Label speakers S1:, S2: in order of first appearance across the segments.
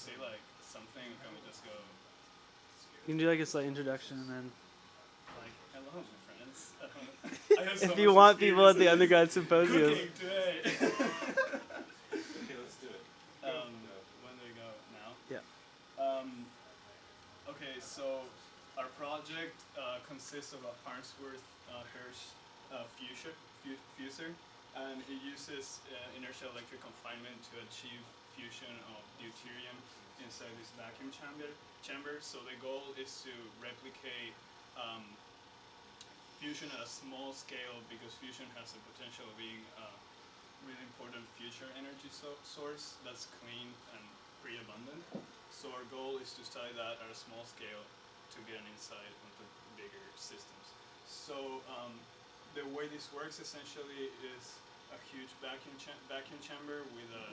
S1: say like something, or can we just go
S2: You can do like a slight introduction and then.
S1: like, hello, my friends. I have so
S2: If
S1: much
S2: you want people at
S1: experience
S2: the
S1: in
S2: undergrad symposium.
S1: cooking today.
S3: Okay, let's do it.
S1: When do we go now?
S2: Yeah.
S1: Okay, so our project consists of a Farnsworth Hirsch fuser, and it uses inertial electric confinement to achieve fusion of deuterium inside this vacuum chamber. So the goal is to replicate fusion at a small scale, because fusion has the potential of being a really important future energy source that's clean and pretty abundant. So our goal is to study that at a small scale to get an insight onto bigger systems. So the way this works essentially is a huge vacuum chamber with a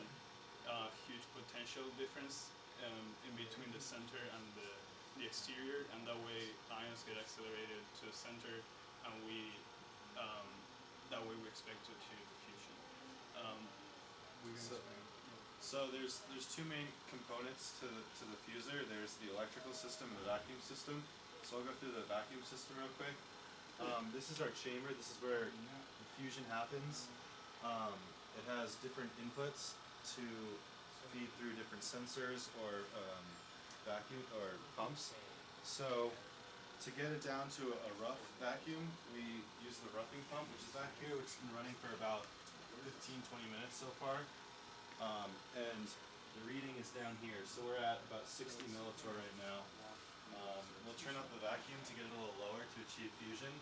S1: huge potential difference in between the center and the exterior, and that way ions get accelerated to the center, and that way we expect to achieve fusion.
S3: So there's two main components to the fuser. There's the electrical system and the vacuum system. So I'll go through the vacuum system real quick. This is our chamber. This is where the fusion happens. It has different inputs to feed through different sensors or vacuum or pumps. So to get it down to a rough vacuum, we use the roughing pump, which is back here, which has been running for about 15-20 minutes so far. And the reading is down here, so we're at about 60 millitorr right now. We'll turn up the vacuum to get it a little lower to achieve fusion.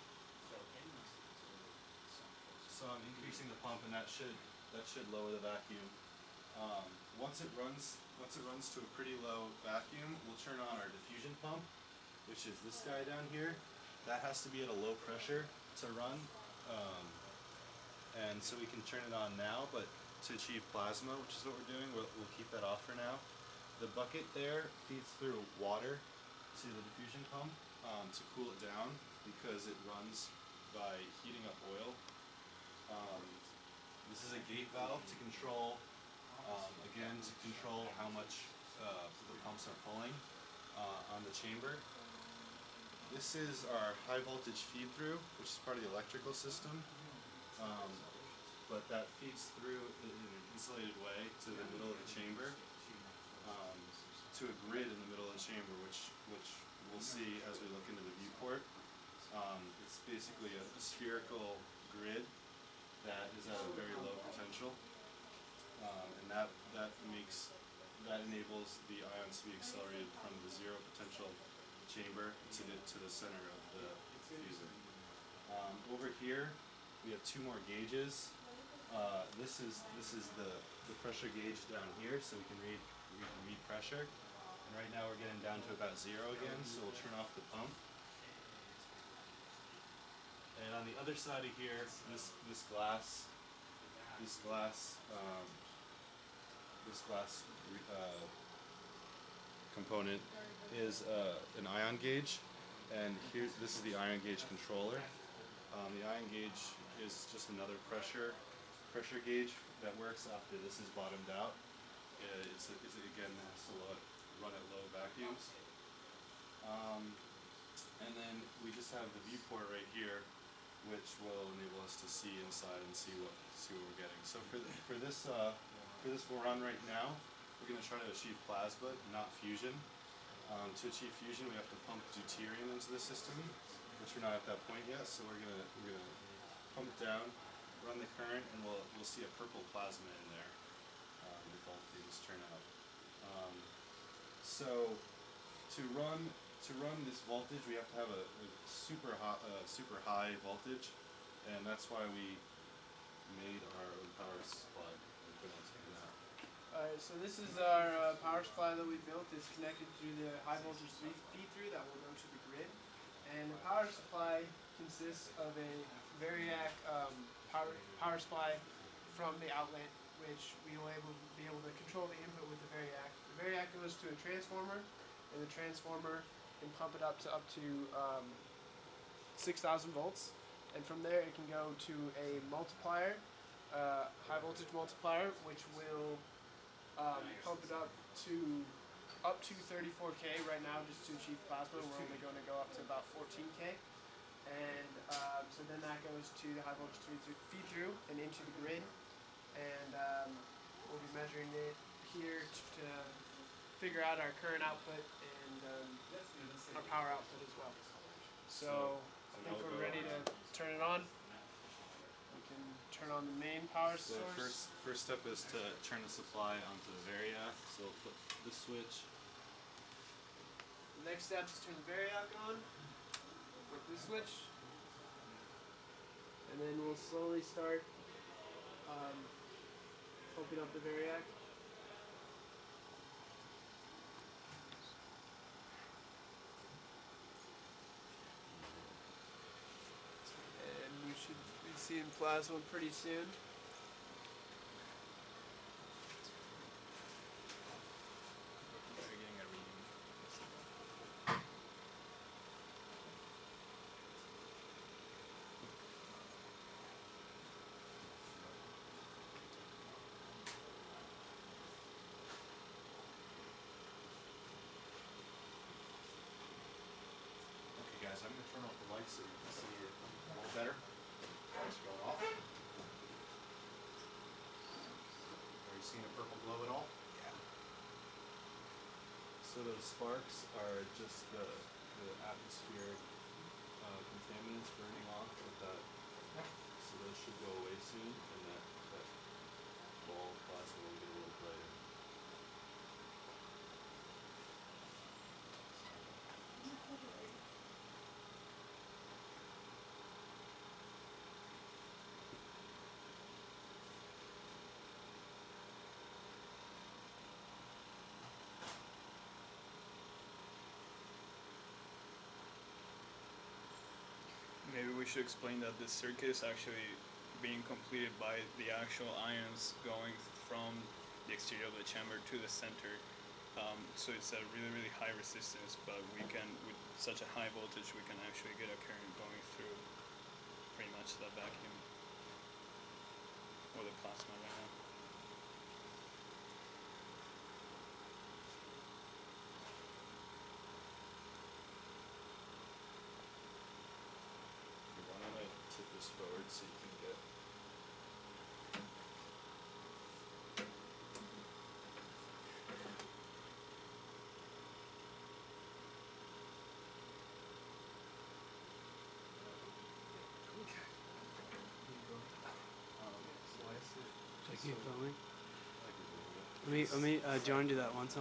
S3: So I'm increasing the pump, and that should lower the vacuum. Once it runs to a pretty low vacuum, we'll turn on our diffusion pump, which is this guy down here. That has to be at a low pressure to run, and so we can turn it on now, but to achieve plasma, which is what we're doing, we'll keep that off for now. The bucket there feeds through water to the diffusion pump to cool it down, because it runs by heating up oil. This is a gate valve to control, how much the pumps are pulling on the chamber. This is our high voltage feed through, which is part of the electrical system. But that feeds through in an insulated way to the middle of the chamber, to a grid in the middle of the chamber, which we'll see as we look into the viewport. It's basically a spherical grid that is at a very low potential, and that enables the ions to be accelerated from the zero potential chamber to the center of the fuser. Over here, we have two more gauges. This is the pressure gauge down here, so we can read pressure. And right now we're getting down to about zero again, so we'll turn off the pump. And on the other side of here, this glass component is an ion gauge, and this is the ion gauge controller. The ion gauge is just another pressure gauge that works after this is bottomed out. It's again, it has to run at low vacuums. And then we just have the viewport right here, which will enable us to see inside and see what we're getting. So for this run right now, we're going to try to achieve plasma, not fusion. To achieve fusion, we have to pump deuterium into the system, which we're not at that point yet. So we're gonna pump it down, run the current, and we'll see a purple plasma in there if all things turn out. So to run this voltage, we have to have a super high voltage, and that's why we made our own power supply.
S4: Alright, so this is our power supply that we built. It's connected through the high voltage feed through that will go to the grid. And the power supply consists of a variac power supply from the outlet, which we will be able to control the input with the variac. The variac goes to a transformer, and the transformer can pump it up to 6,000 volts. And from there it can go to a multiplier, high voltage multiplier, which will pump it up to up to 34K right now just to achieve plasma. We're only going to go up to about 14K. And so then that goes to the high voltage feed through and into the grid. And we'll be measuring it here to figure out our current output and our power output as well. So I think we're ready to turn it on. We can turn on the main power
S3: So
S4: source.
S3: first step is to turn the supply onto the variac. So we'll flip this switch.
S4: The next step is turn the variac on with this switch. And then we'll slowly start open up the variac. And we should be seeing plasma pretty soon.
S3: Are you getting a reading? Okay guys, I'm going to turn off the lights so you can see it a little better. Lights are going off. Are you seeing a purple glow at all? Yeah. So those sparks are just the atmospheric contaminants burning off with that. So those should go away soon, and that ball of plasma will get a little brighter.
S1: Maybe we should explain that this circuit is actually being completed by the actual ions going from the exterior of the chamber to the center. So it's a really, really high resistance, but we can, with such a high voltage, we can actually get a current going through pretty much the vacuum or the plasma right now.
S3: Why don't I tip this forward so you can get.
S2: Should I keep filming?
S3: I can do it.
S2: Let me do you want to do that once?